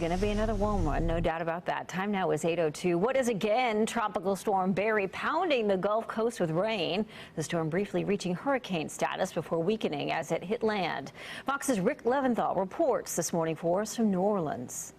going to be another warm one, no doubt about that. Time now is 8:02. What is again Tropical Storm Barry pounding the Gulf Coast with rain. The storm briefly reaching hurricane status before weakening as it hit land. Fox's Rick Leventhal reports this morning for us from New Orleans.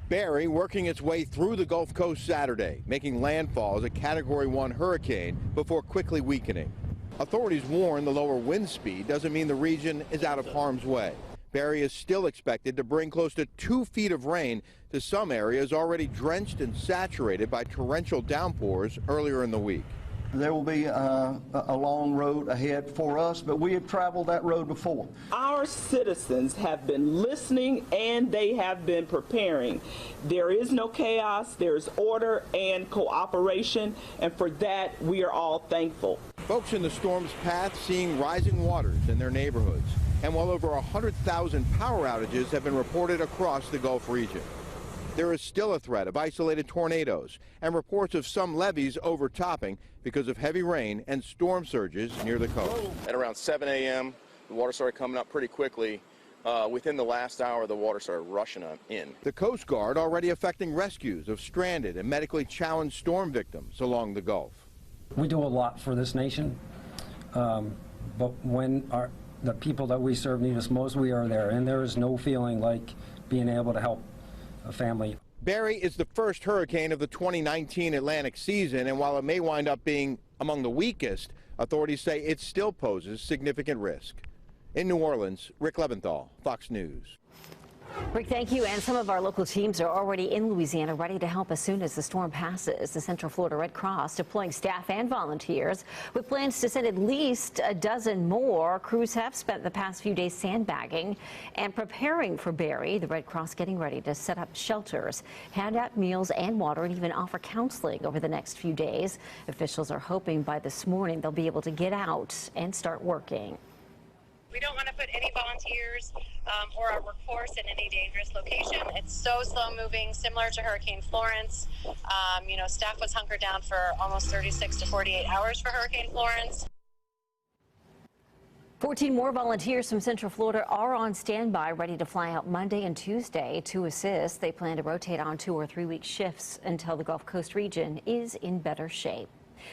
Barry working its way through the Gulf Coast Saturday, making landfall as a Category 1 hurricane before quickly weakening. Authorities warn the lower wind speed doesn't mean the region is out of harm's way. Barry is still expected to bring close to 2 feet of rain to some areas already drenched and saturated by torrential downpours earlier in the week. There will be a long road ahead for us, but we have traveled that road before. Our citizens have been listening and they have been preparing. There is no chaos, there's order and cooperation, and for that we are all thankful. Folks in the storm's path seeing rising waters in their neighborhoods, and well over 100,000 power outages have been reported across the Gulf region. There is still a threat of isolated tornadoes and reports of some levees overtopping because of heavy rain and storm surges near the coast. At around 7 a.m., the water started coming up pretty quickly. Within the last hour, the water started rushing in. The Coast Guard already affecting rescues of stranded and medically challenged storm victims along the Gulf. We do a lot for this nation, but when the people that we serve need us most, we are there, and there is no feeling like being able to help a family. Barry is the first hurricane of the 2019 Atlantic season, and while it may wind up being among the weakest, authorities say it still poses significant risk. In New Orleans, Rick Leventhal, Fox News. Rick, thank you. And some of our local teams are already in Louisiana, ready to help as soon as the storm passes. The Central Florida Red Cross deploying staff and volunteers with plans to send at least a dozen more. Crews have spent the past few days sandbagging and preparing for Barry. The Red Cross getting ready to set up shelters, hand out meals and water, and even offer counseling over the next few days. Officials are hoping by this morning they'll be able to get out and start working. We don't want to put any volunteers or our workforce in any dangerous location. It's so slow moving, similar to Hurricane Florence. Staff was hunkered down for almost 36 to 48 hours for Hurricane Florence. 14 more volunteers from Central Florida are on standby, ready to fly out Monday and Tuesday to assist. They plan to rotate on 2 or 3 week shifts until the Gulf Coast region is in better shape.